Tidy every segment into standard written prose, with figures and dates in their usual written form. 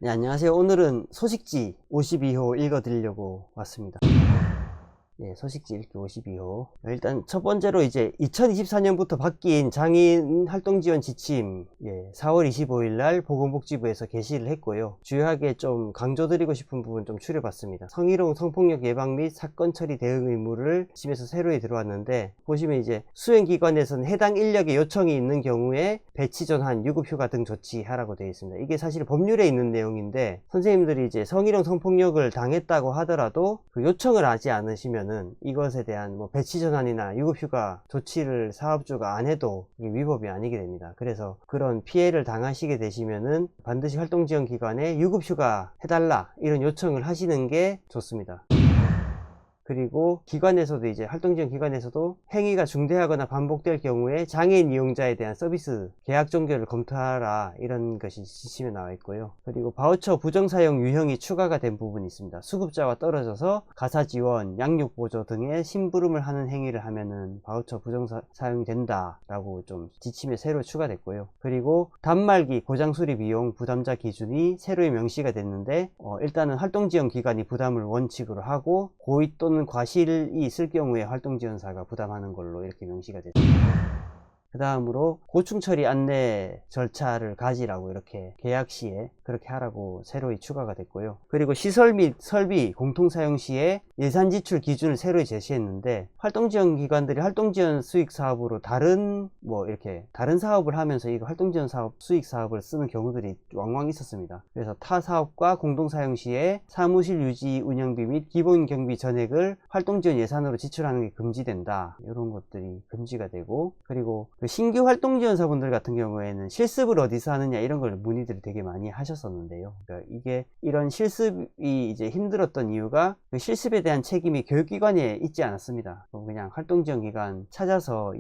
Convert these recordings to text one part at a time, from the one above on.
네, 안녕하세요. 오늘은 소식지 52호 읽어드리려고 왔습니다. 예, 소식지 읽기 52호. 일단 첫 번째로 이제 2024년부터 바뀐 장애인 활동 지원 지침, 4월 25일 날 보건복지부에서 게시를 했고요. 주요하게 좀 강조드리고 싶은 부분 좀 추려봤습니다. 성희롱, 성폭력 예방 및 사건 처리 대응 의무를 지침에서 새로 들어왔는데, 보시면 이제 수행기관에서는 해당 인력의 요청이 있는 경우에 배치 전환, 유급휴가 등 조치하라고 되어 있습니다. 이게 사실 법률에 있는 내용인데, 선생님들이 이제 성희롱, 성폭력을 당했다고 하더라도 그 요청을 하지 않으시면 이것에 대한 배치 전환이나 유급휴가 조치를 사업주가 안 해도 위법이 아니게 됩니다. 그래서 그런 피해를 당하시게 되시면은 반드시 활동지원기관에 유급휴가 해달라 이런 요청을 하시는 게 좋습니다. 그리고 기관에서도 이제 활동지원 기관에서도 행위가 중대하거나 반복될 경우에 장애인 이용자에 대한 서비스 계약 종결을 검토하라 이런 것이 지침에 나와 있고요. 그리고 바우처 부정사용 유형이 추가가 된 부분이 있습니다. 수급자와 떨어져서 가사지원, 양육보조 등의 심부름을 하는 행위를 하면은 바우처 부정사용이 된다라고 좀 지침에 새로 추가됐고요. 그리고 단말기 고장수리 비용 부담자 기준이 새로 명시가 됐는데 일단은 활동지원 기관이 부담을 원칙으로 하고 고의 또는 과실이 있을 경우에 활동지원사가 부담하는 걸로 이렇게 명시가 됐습니다. 그 다음으로 고충처리 안내 절차를 가지라고 이렇게 계약 시에 그렇게 하라고 새로이 추가가 됐고요. 그리고 시설 및 설비 공통사용 시에 예산 지출 기준을 새로이 제시했는데, 활동지원 기관들이 활동지원 수익 사업으로 다른 사업을 하면서 이거 활동지원 사업 수익 사업을 쓰는 경우들이 왕왕 있었습니다. 그래서 타 사업과 공동사용 시에 사무실 유지 운영비 및 기본 경비 전액을 활동지원 예산으로 지출하는 게 금지된다. 이런 것들이 금지가 되고, 그리고 신규 활동지원사분들 같은 경우에는 실습을 어디서 하느냐 이런 걸 문의들을 되게 많이 하셨었는데요. 그러니까 이게 이런 실습이 이제 힘들었던 이유가 그 실습에 대한 책임이 교육기관에 있지 않았습니다. 그냥 활동지원기관 찾아서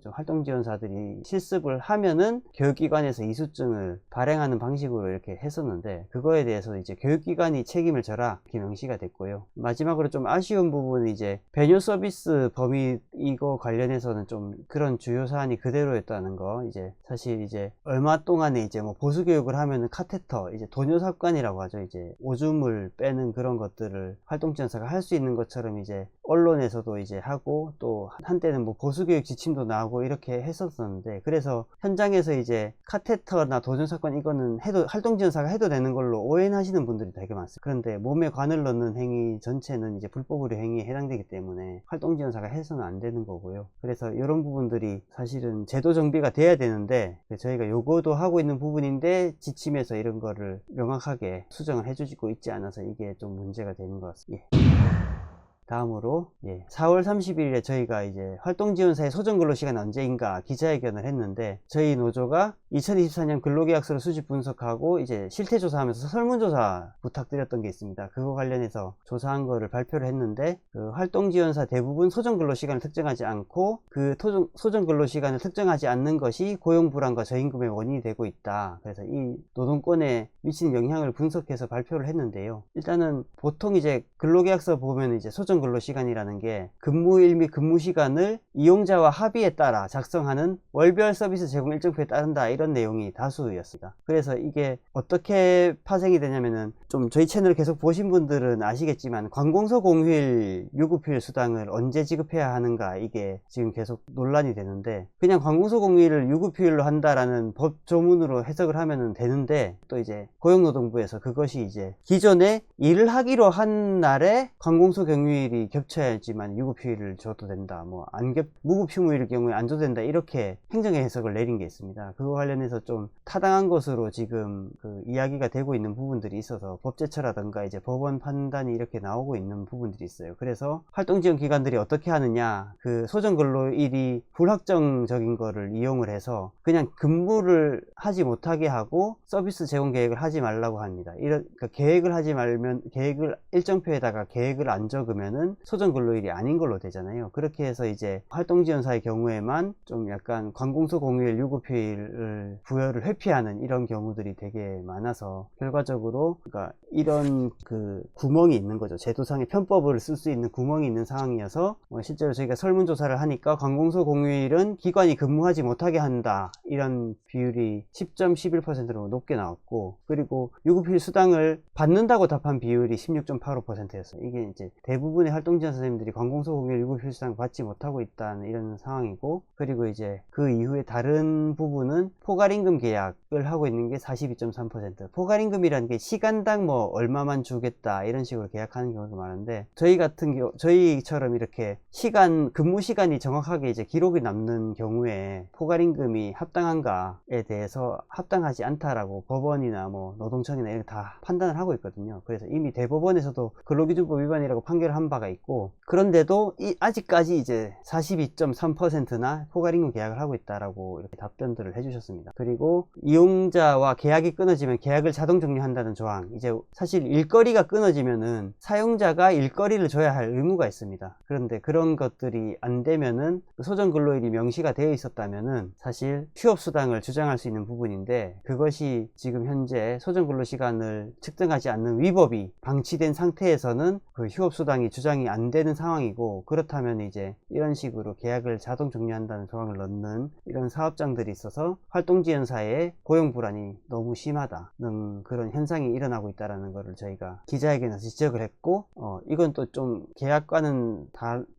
활동지원사들이 실습을 하면은 교육기관에서 이수증을 발행하는 방식으로 이렇게 했었는데, 그거에 대해서 이제 교육기관이 책임을 져라 이렇게 명시가 됐고요. 마지막으로 좀 아쉬운 부분은 이제 배뇨 서비스 범위 이거 관련해서는 좀 그런 주요 사안이 그대로였다는 거. 이제 사실 이제 얼마 동안에 이제 보수교육을 하면은 카테터, 이제 도뇨삽관이라고 하죠. 이제 오줌을 빼는 그런 것들을 활동지원사가 할 수 있는 것처럼 이제 언론에서도 이제 하고, 또 한때는 보수교육 지침도 나오고 이렇게 했었었는데, 그래서 현장에서 이제 카테터나 도뇨삽관 이거는 해도 활동지원사가 해도 되는 걸로 오해하시는 분들이 되게 많습니다. 그런데 몸에 관을 넣는 행위 전체는 이제 불법 의료 행위에 해당되기 때문에 활동지원사가 해서는 안 되는 거고요. 그래서 이런 부분들이 사실은 제도 정비가 돼야 되는데, 저희가 요거도 하고 있는 부분인데 지침에서 이런 거를 명확하게 수정을 해주고 있지 않아서 이게 좀 문제가 되는 것 같습니다. 다음으로 4월 30일에 저희가 이제 활동지원사의 소정근로시간 언제인가 기자회견을 했는데, 저희 노조가 2024년 근로계약서를 수집 분석하고 이제 실태조사하면서 설문조사 부탁드렸던 게 있습니다. 그거 관련해서 조사한 거를 발표를 했는데, 그 활동지원사 대부분 소정근로시간을 특정하지 않고 그 소정근로시간을 특정하지 않는 것이 고용불안과 저임금의 원인이 되고 있다. 그래서 이 노동권에 미치는 영향을 분석해서 발표를 했는데요. 일단은 보통 이제 근로계약서 보면 이제 근로시간이라는 게 근무일 및 근무시간을 이용자와 합의에 따라 작성하는 월별 서비스 제공 일정표에 따른다 이런 내용이 다수였습니다. 그래서 이게 어떻게 파생이 되냐면은, 좀 저희 채널을 계속 보신 분들은 아시겠지만 관공서 공휴일 유급휴일 수당을 언제 지급해야 하는가 이게 지금 계속 논란이 되는데, 그냥 관공서 공휴일을 유급휴일로 한다라는 법 조문으로 해석을 하면은 되는데, 또 이제 고용노동부에서 그것이 이제 기존에 일을 하기로 한 날에 관공서 공휴일이 겹쳐야지만 유급휴일을 줘도 된다, 무급휴무일의 경우에 안 줘도 된다, 이렇게 행정의 해석을 내린 게 있습니다. 그거 관련해서 좀 타당한 것으로 지금 그 이야기가 되고 있는 부분들이 있어서 법제처라든가 이제 법원 판단이 이렇게 나오고 있는 부분들이 있어요. 그래서 활동지원 기관들이 어떻게 하느냐, 그 소정근로일이 불확정적인 거를 이용을 해서 그냥 근무를 하지 못하게 하고 서비스 제공 계획을 하지 말라고 합니다. 그러니까 계획을 하지 말면, 계획을 일정표에다가 계획을 안 적으면 근무자는 소정근로일이 아닌 걸로 되잖아요. 그렇게 해서 이제 활동지원사의 경우에만 좀 약간 관공서 공휴일, 유급휴일을 부여를 회피하는 이런 경우들이 되게 많아서 결과적으로 그러니까 이런 그 구멍이 있는 거죠. 제도상의 편법을 쓸 수 있는 구멍이 있는 상황이어서 실제로 저희가 설문조사를 하니까 관공서 공휴일은 기관이 근무하지 못하게 한다, 이런 비율이 10.11%로 높게 나왔고, 그리고 유급휴일 수당을 받는다고 답한 비율이 16.85%였어요. 이게 이제 대부분의 활동지원 선생님들이 관공서 공휴일 유급휴일 수당 받지 못하고 있다는 이런 상황이고, 그리고 이제 그 이후에 다른 부분은 포괄임금 계약을 하고 있는 게 42.3%. 포괄임금이라는 게 시간당 뭐 얼마만 주겠다 이런 식으로 계약하는 경우도 많은데, 저희처럼 이렇게 근무 시간이 정확하게 이제 기록이 남는 경우에 포괄임금이 합당한가에 대해서 합당하지 않다라고 법원이나 뭐 노동청이나 이렇게 다 판단을 하고 있거든요. 그래서 이미 대법원에서도 근로기준법 위반이라고 판결을 한 바가 있고, 그런데도 아직까지 이제 42.3%나 포괄임금 계약을 하고 있다라고 이렇게 답변들을 해주셨습니다. 그리고 이용자와 계약이 끊어지면 계약을 자동 종료한다는 조항, 이제 사실 일거리가 끊어지면은 사용자가 일거리를 줘야 할 의무가 있습니다. 그런데 그런 것들이 안 되면은 소정근로일이 명시가 되어 있었다면은 사실 휴업수당을 주장할 수 있는 부분인데, 그것이 지금 현재 소정근로시간을 측정하지 않는 위법이 방치된 상태에서는 그 휴업수당이 주장이 안 되는 상황이고, 그렇다면 이제 이런 식으로 계약을 자동 종료한다는 조항을 넣는 이런 사업장들이 있어서 활동지원사의 고용불안이 너무 심하다는 그런 현상이 일어나고 있다는 것을 저희가 기자회견에서 지적을 했고, 이건 또 좀 계약과는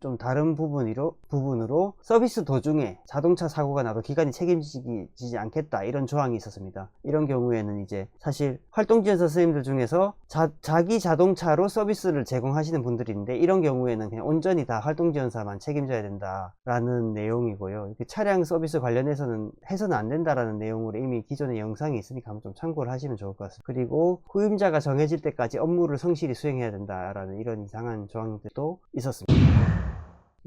좀 다른 부분으로 서비스 도중에 자동차 사고가 나도 기관이 책임지지 않겠다, 이런 조항이 있었습니다. 이런 경우에는 이제 사실 활동지원사 선생님들 중에서 자기 자동차로 서비스를 제공하시는 분들이 있는데, 이런 경우에는 그냥 온전히 다 활동지원사만 책임져야 된다라는 내용이고요. 차량 서비스 관련해서는 해서는 안 된다라는 내용으로 이미 기존에 영상이 있으니까 한번 좀 참고를 하시면 좋을 것 같습니다. 그리고 후임자가 정해질 때까지 업무를 성실히 수행해야 된다라는 이런 이상한 조항들도 있었습니다.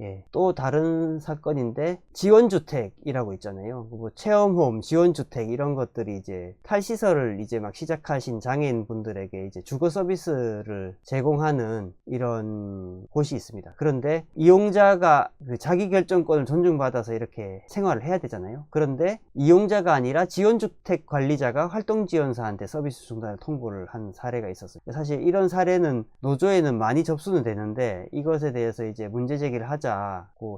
예, 또 다른 사건인데, 지원주택이라고 있잖아요. 뭐 체험홈, 지원주택 이런 것들이 이제 탈시설을 이제 막 시작하신 장애인 분들에게 이제 주거 서비스를 제공하는 이런 곳이 있습니다. 그런데 이용자가 그 자기 결정권을 존중받아서 이렇게 생활을 해야 되잖아요. 그런데 이용자가 아니라 지원주택 관리자가 활동지원사한테 서비스 중단을 통보를 한 사례가 있었어요. 사실 이런 사례는 노조에는 많이 접수는 되는데, 이것에 대해서 이제 문제 제기를 하자고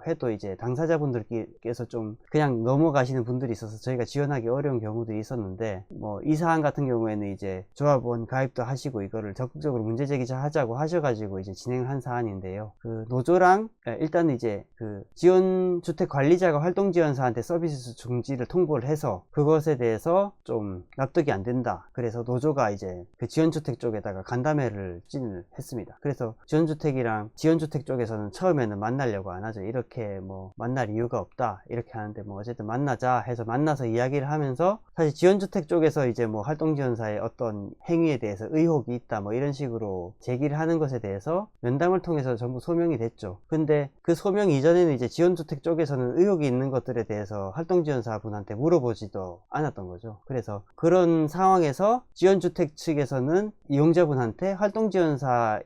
해도 이제 당사자분들께서 좀 그냥 넘어가시는 분들이 있어서 저희가 지원하기 어려운 경우들이 있었는데, 뭐 이 사안 같은 경우에는 이제 조합원 가입도 하시고 이거를 적극적으로 문제 제기하자고 하셔가지고 이제 진행을 한 사안인데요. 그 노조랑 일단 이제 그 지원주택 관리자가 활동지원사한테 서비스 중지를 통보를 해서 그것에 대해서 좀 납득이 안 된다. 그래서 노조가 이제 그 지원주택 쪽에다가 간담회를 추진을 했습니다. 그래서 지원주택이랑 지원주택 쪽에서는 처음에는 만나려고 안 하죠. 이렇게 뭐 만날 이유가 없다 이렇게 하는데, 뭐 어쨌든 만나자 해서 만나서 이야기를 하면서, 사실 지원주택 쪽에서 이제 뭐 활동지원사의 어떤 행위에 대해서 의혹이 있다 뭐 이런 식으로 제기를 하는 것에 대해서 면담을 통해서 전부 소명이 됐죠. 근데 그 소명 이전에는 이제 지원주택 쪽에서는 의혹이 있는 것들에 대해서 활동지원사 분한테 물어보지도 않았던 거죠. 그래서 그런 상황에서 지원주택 측에서는 이용자분한테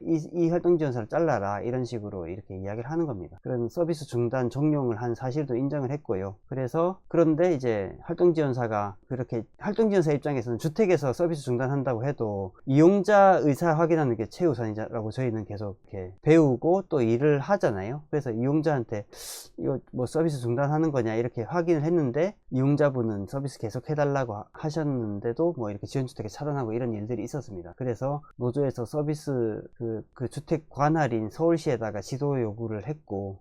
이 활동지원사를 잘라라 이런 식으로 이렇게 이야기를 하는 겁니다. 그런 서비스 중단 종용을 한 사실도 인정을 했고요. 그런데 이제 활동지원사가 그렇게, 활동지원사 입장에서는 주택에서 서비스 중단한다고 해도 이용자 의사 확인하는 게 최우선이라고 저희는 계속 이렇게 배우고 또 일을 하잖아요. 그래서 이용자한테 이거 뭐 서비스 중단하는 거냐 이렇게 확인을 했는데, 이용자분은 서비스 계속 해달라고 하셨는데도 뭐 이렇게 지원주택에 차단하고 이런 일들이 있었습니다. 그래서 노조에서 서비스 그 주택 관할인 서울시에다가 지도 요구를 했고,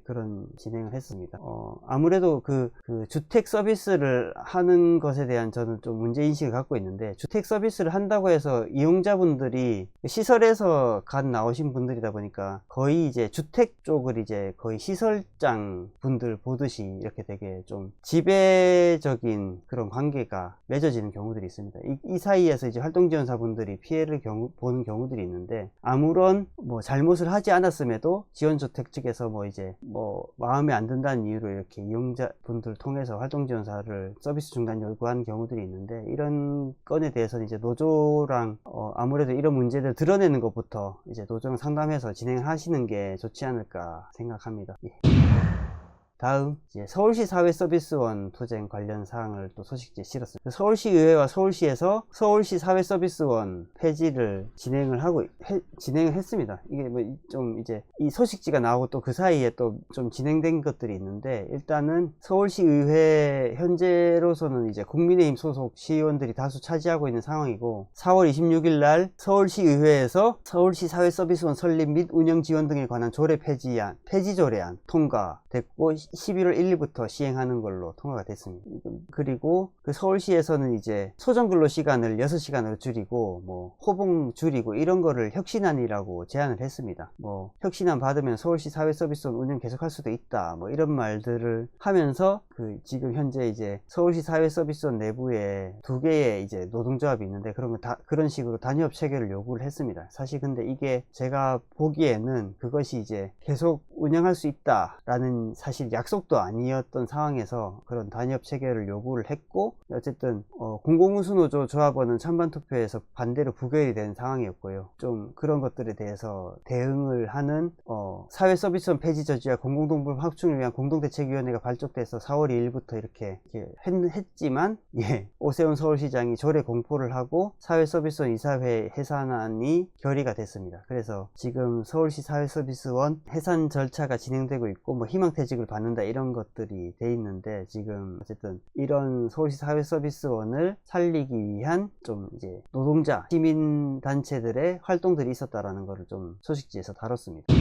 그런 진행을 했습니다. 아무래도 그 주택 서비스를 하는 것에 대한 저는 좀 문제인식을 갖고 있는데, 주택 서비스를 한다고 해서 이용자분들이 시설에서 나오신 분들이다 보니까 거의 이제 주택 쪽을 이제 거의 시설장 분들 보듯이 이렇게 되게 좀 집에 피해적인 그런 관계가 맺어지는 경우들이 있습니다. 이 사이에서 이제 활동지원사분들이 피해를 보는 경우들이 있는데, 아무런 뭐 잘못을 하지 않았음에도 지원주택 측에서 뭐 이제 뭐 마음에 안 든다는 이유로 이렇게 이용자분들 통해서 활동지원사를 서비스 중단 요구하는 경우들이 있는데, 이런 건에 대해서는 이제 노조랑 아무래도 이런 문제를 드러내는 것부터 이제 노조랑 상담해서 진행하시는 게 좋지 않을까 생각합니다. 예. 다음 이제 서울시 사회서비스원 투쟁 관련 사항을 또 소식지에 실었습니다. 서울시의회와 서울시에서 서울시 사회서비스원 폐지를 진행을 했습니다. 이게 뭐 좀 이제 이 소식지가 나오고 또 그 사이에 또 좀 진행된 것들이 있는데, 일단은 서울시의회 현재로서는 이제 국민의힘 소속 시의원들이 다수 차지하고 있는 상황이고, 4월 26일 날 서울시의회에서 서울시 사회서비스원 설립 및 운영 지원 등에 관한 폐지 조례안 통과됐고 11월 1일부터 시행하는 걸로 통과가 됐습니다. 그리고 그 서울시에서는 이제 소정 근로 시간을 6시간으로 줄이고 뭐 호봉 줄이고 이런 거를 혁신안이라고 제안을 했습니다. 뭐 혁신안 받으면 서울시 사회서비스원 운영 계속할 수도 있다, 뭐 이런 말들을 하면서 그 지금 현재 이제 서울시 사회서비스원 내부에 2개의 이제 노동조합이 있는데, 그런 식으로 단위업 체계를 요구를 했습니다. 사실 근데 이게 제가 보기에는 그것이 이제 계속 운영할 수 있다라는 사실 약속도 아니었던 상황에서 그런 단위업 체계를 요구를 했고, 어쨌든 공공운수노조 조합원은 찬반 투표에서 반대로 부결이 된 상황이었고요. 좀 그런 것들에 대해서 대응을 하는 사회서비스원 폐지 저지와 공공동물 확충을 위한 공동대책위원회가 발족돼서 4월 2일부터 이렇게 했지만, 오세훈 서울시장이 조례 공포를 하고 사회서비스원 이사회 해산안이 결의가 됐습니다. 그래서 지금 서울시 사회서비스원 해산 절차가 진행되고 있고, 뭐 희망퇴직을 받는다 이런 것들이 돼 있는데, 지금 어쨌든 이런 서울시 사회서비스원을 살리기 위한 좀 이제 노동자 시민단체들의 활동들이 있었다라는 것을 좀 소식지에서 다뤘습니다.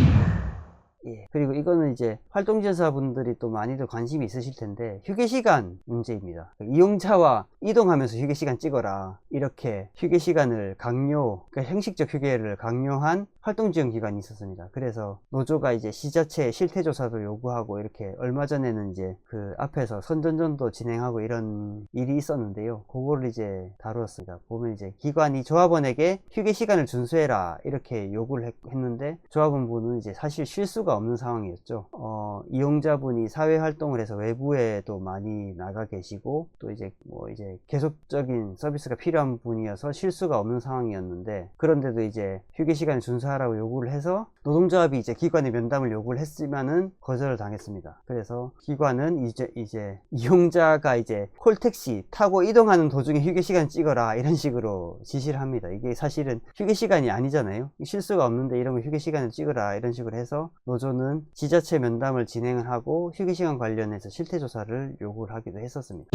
그리고 이거는 이제 활동지원사분들이 또 많이들 관심이 있으실 텐데, 휴게시간 문제입니다. 이용자와 이동하면서 휴게시간 찍어라, 이렇게 휴게시간을 그러니까 형식적 휴게를 강요한 활동지원기관이 있었습니다. 그래서 노조가 이제 시자체 실태조사도 요구하고, 이렇게 얼마 전에는 이제 그 앞에서 선전전도 진행하고 이런 일이 있었는데요. 그거를 이제 다루었습니다. 보면 이제 기관이 조합원에게 휴게시간을 준수해라 이렇게 요구를 했는데, 조합원분은 이제 사실 쉴 수가 없는 상황이었죠. 이용자분이 사회활동을 해서 외부에도 많이 나가 계시고, 또 이제 뭐 이제 계속적인 서비스가 필요한 분이어서 쉴 수가 없는 상황이었는데, 그런데도 이제 휴게시간을 준수하라고 요구를 해서 노동조합이 이제 기관에 면담을 요구를 했지만은 거절을 당했습니다. 그래서 기관은 이제 이용자가 이제 콜택시 타고 이동하는 도중에 휴게시간 찍어라 이런 식으로 지시를 합니다. 이게 사실은 휴게시간이 아니잖아요. 쉴 수가 없는데 이런 거 휴게시간을 찍어라 이런 식으로 해서 노조는 지자체 면담을 진행을 하고 휴게시간 관련해서 실태조사를 요구를 하기도 했었습니다.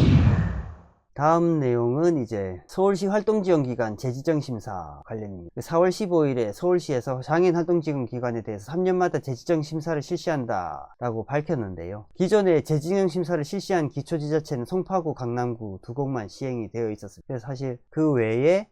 다음 내용은 이제 서울시 활동지원기관 재지정심사 관련입니다. 4월 15일에 서울시에서 장애인 활동지원기관에 대해서 3년마다 재지정심사를 실시한다 라고 밝혔는데요. 기존에 재지정심사를 실시한 기초지자체는 송파구, 강남구 2곳만 시행이 되어 있었습니다. 그래서 사실 그 외에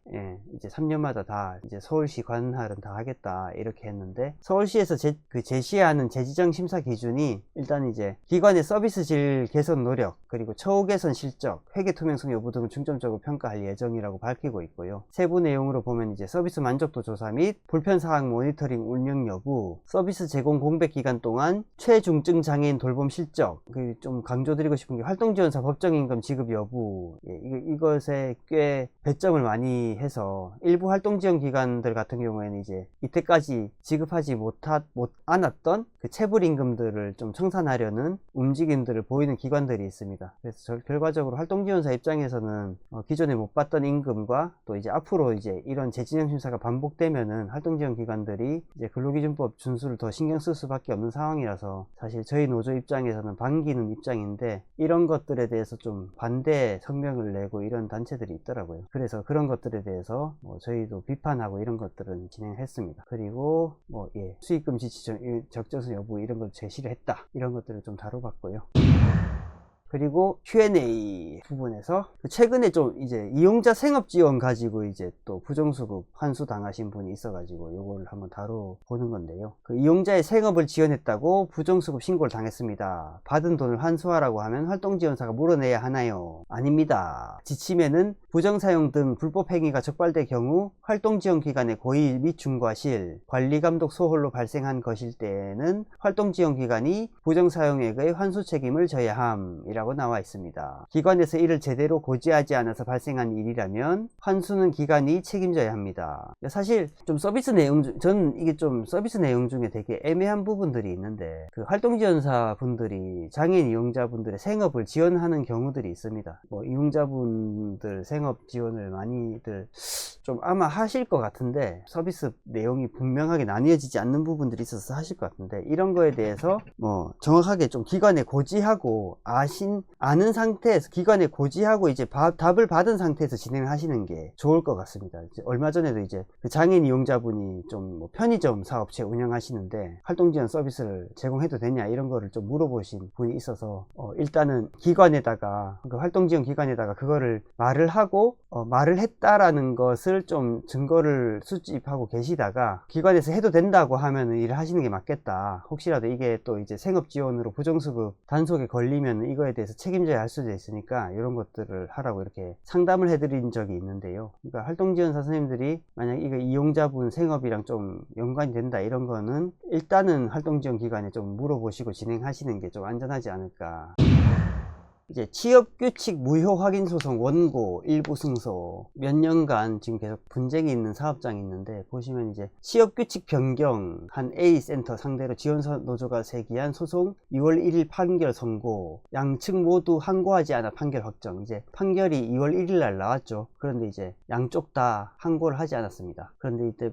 이제 3년마다 다 이제 서울시 관할은 다 하겠다 이렇게 했는데, 서울시에서 제시하는 재지정심사 기준이 일단 이제 기관의 서비스 질 개선 노력, 그리고 처우 개선 실적, 회계 투명성 여부 등을 중점적으로 평가할 예정이라고 밝히고 있고요. 세부 내용으로 보면 이제 서비스 만족도 조사 및 불편사항 모니터링 운영 여부, 서비스 제공 공백 기간 동안 최중증 장애인 돌봄 실적, 좀 강조드리고 싶은 게 활동지원사 법정임금 지급 여부, 이것에 꽤 배점을 많이 해서 일부 활동지원 기관들 같은 경우에는 이제 이때까지 지급하지 않았던 그 체불임금들을 좀 청산하려는 움직임들을 보이는 기관들이 있습니다. 그래서 결과적으로 활동지원사 입장에서는 기존에 못 받던 임금과 또 이제 앞으로 이제 이런 재진행 심사가 반복되면은 활동지원 기관들이 이제 근로기준법 준수를 더 신경 쓸 수밖에 없는 상황이라서, 사실 저희 노조 입장에서는 반기는 입장인데, 이런 것들에 대해서 좀 반대 성명을 내고 이런 단체들이 있더라고요. 그래서 그런 것들에 대해서 저희도 비판하고 이런 것들은 진행했습니다. 그리고 수익금 지치 적정성 여부 이런 걸 제시를 했다, 이런 것들을 좀 다뤄봤고요. 그리고 Q&A 부분에서 최근에 좀 이제 이용자 생업 지원 가지고 이제 또 부정수급 환수 당하신 분이 있어가지고 요걸 한번 다뤄보는 건데요. 그 이용자의 생업을 지원했다고 부정수급 신고를 당했습니다. 받은 돈을 환수하라고 하면 활동지원사가 물어내야 하나요? 아닙니다. 지침에는 부정사용 등 불법 행위가 적발될 경우 활동지원기관의 고의 및 중과실, 관리감독 소홀로 발생한 것일 때에는 활동지원기관이 부정사용액의 환수 책임을 져야 함이라고 나와 있습니다. 기관에서 이를 제대로 고지하지 않아서 발생한 일이라면 환수는 기관이 책임져야 합니다. 사실 좀 서비스 내용 저는 이게 좀 서비스 내용 중에 되게 애매한 부분들이 있는데 그 활동지원사 분들이 장애인 이용자분들의 생업을 지원하는 경우들이 있습니다. 뭐 이용자분들 생업 지원을 많이들 좀 아마 하실 것 같은데 서비스 내용이 분명하게 나뉘어지지 않는 부분들이 있어서 하실 것 같은데 이런 거에 대해서 뭐 정확하게 좀 기관에 고지하고 아는 상태에서 기관에 고지하고 이제 답을 받은 상태에서 진행을 하시는 게 좋을 것 같습니다. 이제 얼마 전에도 이제 그 장애인 이용자분이 좀 뭐 편의점 사업체 운영하시는데 활동지원 서비스를 제공해도 되냐 이런 거를 좀 물어보신 분이 있어서 일단은 기관에다가 그 활동지원 기관에다가 그거를 말을 하고 말을 했다라는 것을 좀 증거를 수집하고 계시다가 기관에서 해도 된다고 하면은 일을 하시는 게 맞겠다. 혹시라도 이게 또 이제 생업지원으로 부정수급 단속에 걸리면 이거에 대해서 책임져야 할 수도 있으니까 이런 것들을 하라고 이렇게 상담을 해드린 적이 있는데요. 그러니까 활동지원사 선생님들이 만약 이거 이용자분 생업이랑 좀 연관이 된다 이런 거는 일단은 활동지원 기관에 좀 물어보시고 진행하시는 게 좀 안전하지 않을까. 이제 취업규칙 무효 확인 소송 원고 일부 승소 몇 년간 지금 계속 분쟁이 있는 사업장이 있는데 보시면 이제 취업규칙 변경 한 A센터 상대로 지원서 노조가 제기한 소송 6월 1일 판결 선고 양측 모두 항고하지 않아 판결 확정. 이제 판결이 2월 1일 날 나왔죠. 그런데 이제 양쪽 다 항고를 하지 않았습니다. 그런데 이때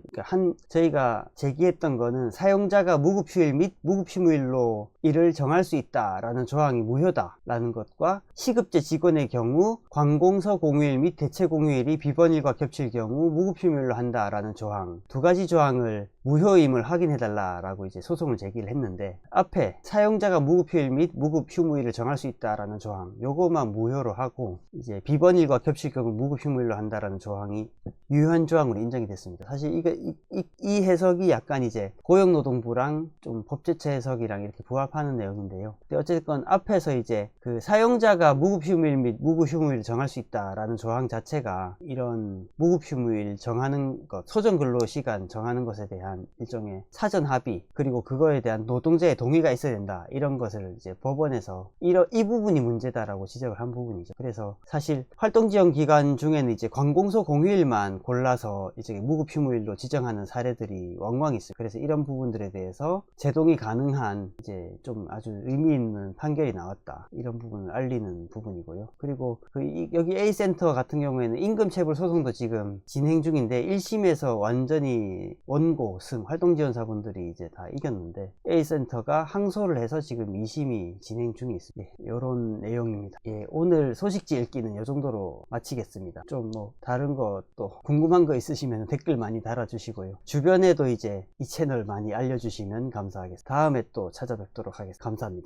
저희가 제기했던 거는 사용자가 무급휴일 및 무급휴무일로 일을 정할 수 있다라는 조항이 무효다 라는 것과 시급제 직원의 경우 관공서 공휴일 및 대체 공휴일이 비번일과 겹칠 경우 무급휴무일로 한다라는 조항 두 가지 조항을 무효임을 확인해달라라고 이제 소송을 제기를 했는데 앞에 사용자가 무급휴일 및 무급휴무일을 정할 수 있다라는 조항 요거만 무효로 하고 이제 비번일과 겹칠 경우 무급휴무일로 한다라는 조항이 유효한 조항으로 인정이 됐습니다. 사실 이 해석이 약간 이제 고용노동부랑 좀 법제처 해석이랑 이렇게 부합하는 내용인데요. 근데 어쨌든 앞에서 이제 그 사용자가 무급휴무일 및 무급휴무일을 정할 수 있다라는 조항 자체가 이런 무급휴무일 정하는 것, 소정근로시간 정하는 것에 대한 일종의 사전 합의 그리고 그거에 대한 노동자의 동의가 있어야 된다 이런 것을 이제 법원에서 이 부분이 문제다라고 지적을 한 부분이죠. 그래서 사실 활동지원 기간 중에는 이제 관공서 공휴일만 골라서 이제 무급휴무일로 지정하는 사례들이 왕왕 있어요. 그래서 이런 부분들에 대해서 제동이 가능한 이제 좀 아주 의미 있는 판결이 나왔다 이런 부분을 알리는 부분이고요. 그리고 여기 A센터 같은 경우에는 임금체불 소송도 지금 진행 중인데 1심에서 완전히 원고 승 활동지원사분들이 이제 다 이겼는데 A센터가 항소를 해서 지금 2심이 진행 중에 있습니다. 이런 내용입니다. 예, 오늘 소식지 읽기는 이 정도로 마치겠습니다. 좀 뭐 다른 것도 궁금한 거 있으시면 댓글 많이 달아주시고요. 주변에도 이제 이 채널 많이 알려주시면 감사하겠습니다. 다음에 또 찾아뵙도록 하겠습니다. 감사합니다.